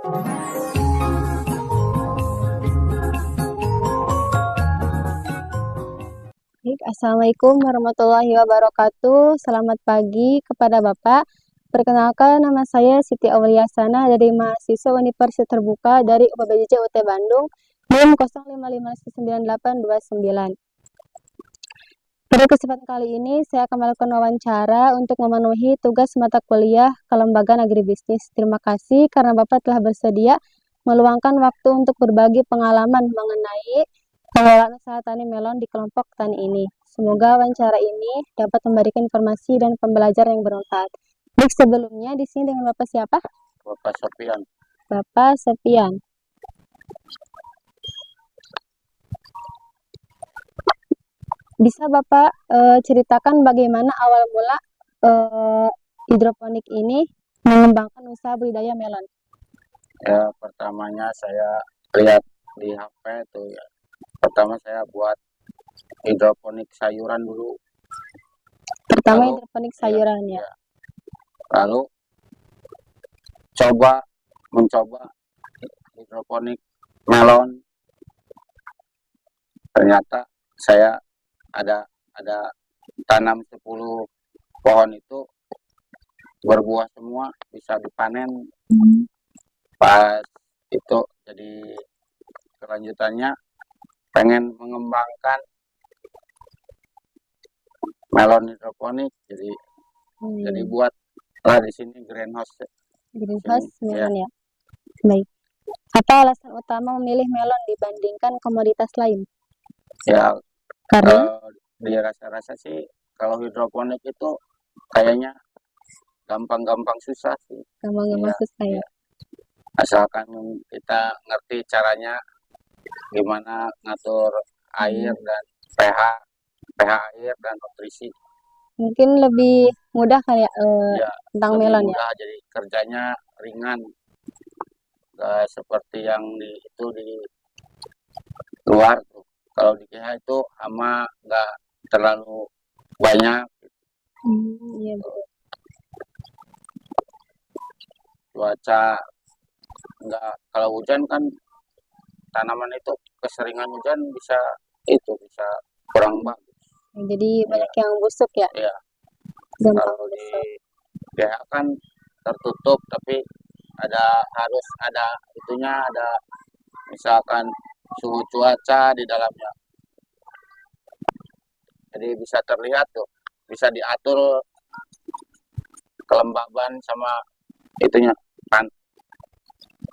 Baik, Assalamualaikum warahmatullahi wabarakatuh. Selamat pagi kepada Bapak. Perkenalkan, nama saya Siti Auliasana dari mahasiswa Universitas Terbuka dari UPBJJ UT Bandung, NIM 05599829. Pada kesempatan kali ini, saya akan melakukan wawancara untuk memenuhi tugas mata kuliah Kelembagaan Agribisnis. Terima kasih karena Bapak telah bersedia meluangkan waktu untuk berbagi pengalaman mengenai pengelolaan usaha tani melon di kelompok tani ini. Semoga wawancara ini dapat memberikan informasi dan pembelajaran yang bermanfaat. Baik, sebelumnya di sini dengan Bapak siapa? Bapak Sofian. Bapak Sofian. Bisa Bapak ceritakan bagaimana awal mula hidroponik ini mengembangkan usaha budidaya melon? Ya, pertamanya saya lihat di HP tuh ya. Pertama saya buat hidroponik sayuran dulu. Pertama Lalu, hidroponik sayuran ya. Lalu mencoba hidroponik melon. Ternyata saya ada tanam 10 pohon itu berbuah semua, bisa dipanen. Pas itu jadi kelanjutannya pengen mengembangkan melon hidroponik, jadi buatlah di sini greenhouse. Greenhouse melon ya. Baik. Apa alasan utama memilih melon dibandingkan komoditas lain? Ya, Karena dia rasa-rasa sih kalau hidroponik itu kayaknya gampang-gampang susah sih. gampang-gampang susah ya. Asalkan kita ngerti caranya gimana ngatur air dan pH air dan nutrisi. Mungkin lebih mudah kayak tentang melon ya. Mudah, jadi kerjanya ringan. Gak seperti yang di luar tuh. Kalau di KH itu ama nggak terlalu banyak. Iya betul. Cuaca nggak, kalau hujan kan tanaman itu keseringan hujan bisa kurang bagus. Jadi banyak yang busuk ya. Iya. Gampang Kalau di busuk. KH kan tertutup, tapi harus ada misalkan suhu cuaca di dalamnya. Jadi bisa terlihat tuh, bisa diatur kelembaban sama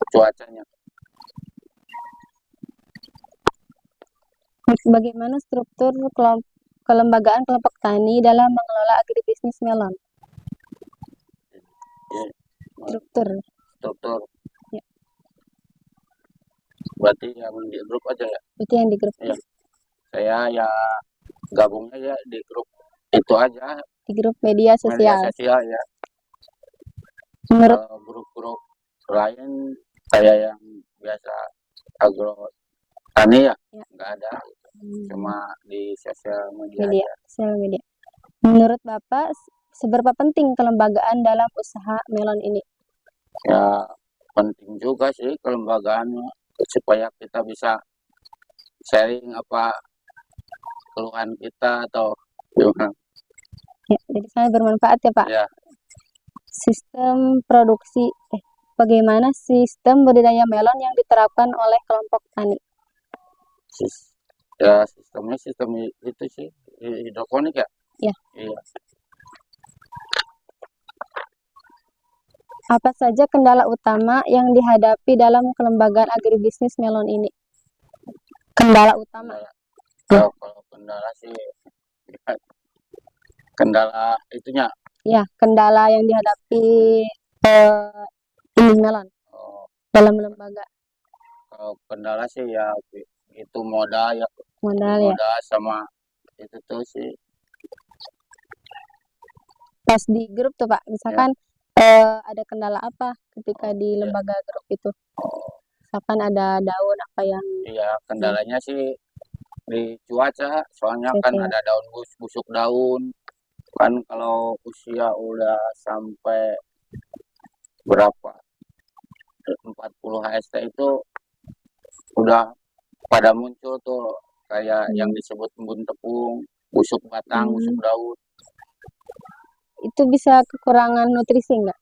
cuacanya. Bagaimana struktur kelembagaan kelompok tani dalam mengelola agribisnis melon? Struktur. Ya. Berarti yang di grup aja ya? Itu yang di grup. Ya. Saya ya gabungnya ya di grup itu aja. Di grup media sosial. Media sosial ya. Menurut grup-grup lain kayak yang biasa agro tani ya, nggak ada. Cuma di sosial media. Sosial media. Menurut Bapak, seberapa penting kelembagaan dalam usaha melon ini? Ya, penting juga sih kelembagaannya supaya kita bisa sharing apa keluhan kita atau gimana. Ya, jadi sangat bermanfaat ya Pak. Ya. Sistem produksi, bagaimana sistem budidaya melon yang diterapkan oleh kelompok tani? Ya, sistem itu sih hidroponik ya. Ya. Iya. Apa saja kendala utama yang dihadapi dalam kelembagaan agribisnis melon ini? Kendala utama. Kalau kendala sih, kendala itunya. Ya, kendala yang dihadapi ini melon dalam lembaga. Kalau kendala sih ya itu modal ya. Modal ya. Sama itu tuh sih. Pas di grup tuh Pak, misalkan ada kendala apa ketika di lembaga grup itu? Misalkan ada daun apa yang? Iya, kendalanya sih di cuaca, soalnya kan ada daun busuk daun. Kan kalau usia udah sampai berapa? 40 HST itu udah pada muncul tuh kayak yang disebut embun tepung, busuk batang, busuk daun. Itu bisa kekurangan nutrisi nggak?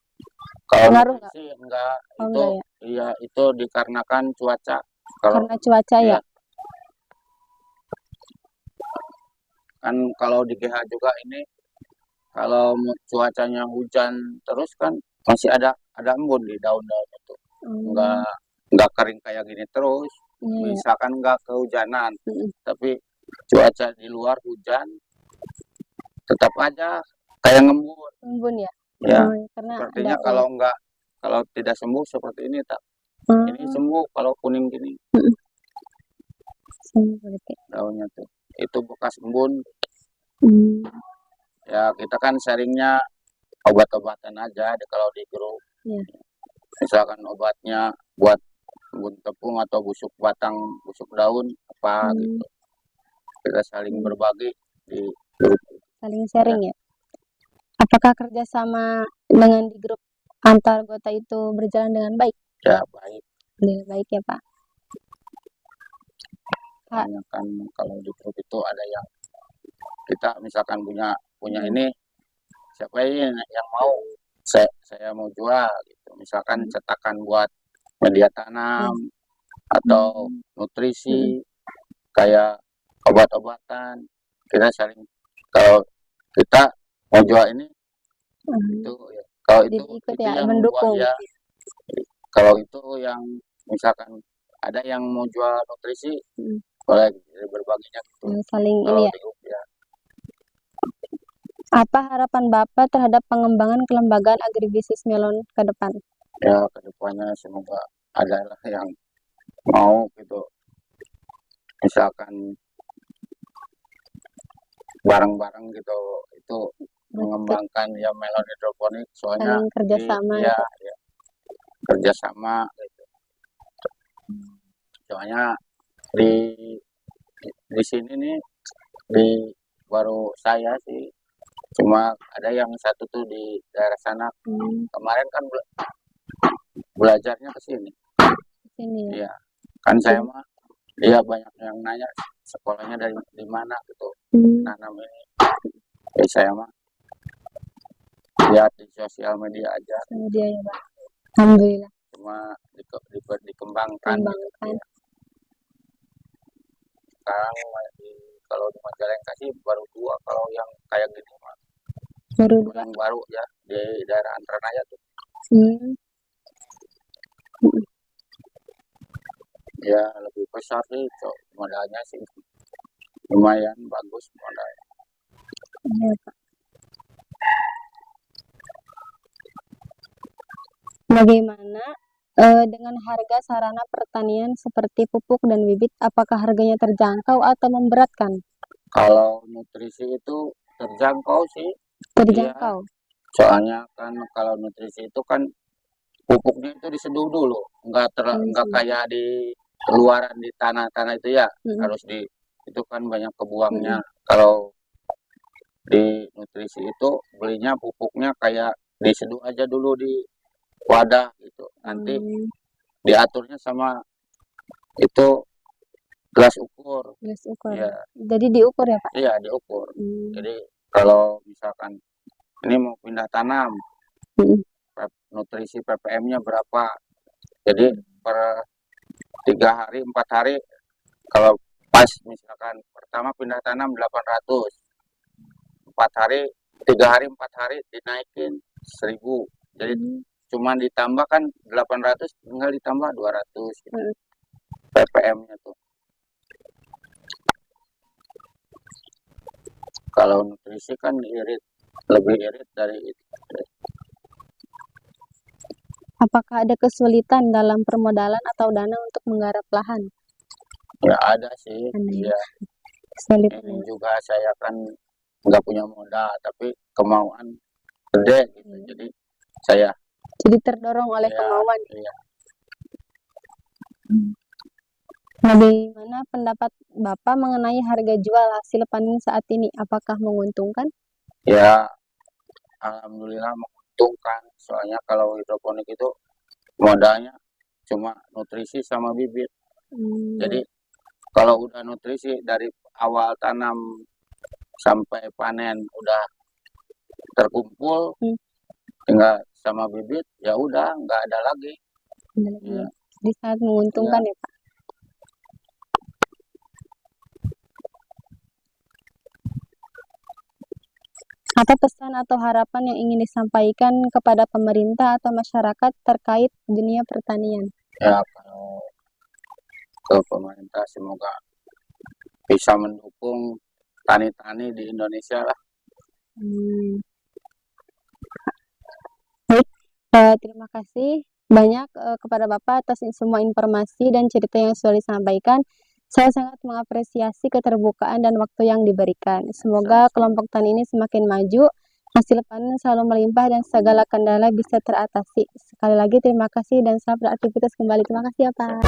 Kalau Pengaruh nggak? nutrisi enggak, Oh, itu enggak ya? iya itu dikarenakan cuaca. Kalau Karena cuaca ya? iya, kan kalau di GH juga ini kalau cuacanya hujan terus kan masih ada embun di daun-daun itu. Enggak kering kayak gini terus. Iya, Misalkan enggak kehujanan, tapi cuaca di luar hujan tetap aja kayak ngembun. embun ya? Ya, Karena sepertinya ada kalau tidak sembuh seperti ini tak. Ini sembuh kalau kuning gini berarti. daunnya tuh. Itu bekas embun. Hmm. Ya kita kan sharingnya obat-obatan aja kalau di grup. Iya. Misalkan obatnya buat embun tepung atau busuk batang, busuk daun apa gitu. Kita saling berbagi di grup. Saling sharing ya? Apakah kerjasama dengan di grup antar anggota itu berjalan dengan baik? Ya baik. Dengan baik ya Pak. Hanya kan kalau di grup itu ada yang kita misalkan punya ini, siapa ini yang mau saya mau jual gitu. Misalkan cetakan buat media tanam atau nutrisi kayak obat-obatan, kita saling kalau kita mau jual ini itu ya. Kalau itu ikut itu ya, yang mendukung. buat ya. Kalau itu yang misalkan ada yang mau jual nutrisi, boleh berbaginya gitu. Saling Kalau ini ya. di grup ya. Apa harapan Bapak terhadap pengembangan kelembagaan agribisnis melon ke depan? Ya kedepannya semoga adalah yang mau gitu, misalkan bareng-bareng gitu itu mengembangkan ya melon hidroponik, soalnya saling kerjasama ya kerjasama gitu. Soalnya di sini nih di baru saya sih cuma ada yang satu tuh di daerah sana. Kemarin kan belajarnya ke sini. Iya. Kan saya mah banyak yang nanya sekolahnya dari mana gitu. Nanam ini. Ya saya mah lihat di sosial media aja. Media ya, Pak. Alhamdulillah. Cuma dikembangkan. Ya. Sekarang kalau di Majalengka sih baru 2 kalau yang kayak gini mah. Yang baru ya di daerah Antranaya tuh. Ya lebih besar sih, modalnya sih lumayan bagus modalnya. Iya, Pak. Bagaimana dengan harga sarana pertanian seperti pupuk dan bibit, apakah harganya terjangkau atau memberatkan? Kalau nutrisi itu terjangkau sih. Terjangkau. Iya. Soalnya kan kalau nutrisi itu kan pupuknya itu diseduh dulu, enggak kayak di luaran di tanah-tanah itu ya, harus itu kan banyak kebuangnya. Kalau di nutrisi itu belinya pupuknya kayak diseduh aja dulu di wadah gitu. Nanti diaturnya sama itu gelas ukur. Gelas ukur. Ya. Jadi diukur ya, Pak? Iya, diukur. Jadi kalau misalkan ini mau pindah tanam, nutrisi ppm-nya berapa. Jadi per 3 hari, 4 hari, kalau pas misalkan pertama pindah tanam 800, 4 hari, 3 hari, 4 hari dinaikin 1000. Jadi cuma ditambah kan 800, tinggal ditambah 200 gitu. ppm-nya tuh. Kalau nutrisi kan lebih irit dari itu. Apakah ada kesulitan dalam permodalan atau dana untuk menggarap lahan? Ya ada sih. Iya. Ini juga saya kan nggak punya modal, tapi kemauan gede gitu. Jadi saya terdorong oleh kemauan. Iya. Bagaimana pendapat Bapak mengenai harga jual hasil panen saat ini? Apakah menguntungkan? Ya, alhamdulillah menguntungkan. Soalnya kalau hidroponik itu modalnya cuma nutrisi sama bibit. Hmm. Jadi kalau udah nutrisi dari awal tanam sampai panen udah terkumpul, tinggal sama bibit, ya udah nggak ada lagi. Ya. Jadi sangat menguntungkan ya Pak. Apa pesan atau harapan yang ingin disampaikan kepada pemerintah atau masyarakat terkait dunia pertanian? Ya, kalau ke pemerintah semoga bisa mendukung tani-tani di Indonesia lah. Baik, terima kasih banyak kepada Bapak atas semua informasi dan cerita yang sudah disampaikan. Saya sangat mengapresiasi keterbukaan dan waktu yang diberikan. Semoga kelompok tani ini semakin maju, hasil panen selalu melimpah dan segala kendala bisa teratasi. Sekali lagi terima kasih dan selamat beraktivitas kembali. Terima kasih ya Pak.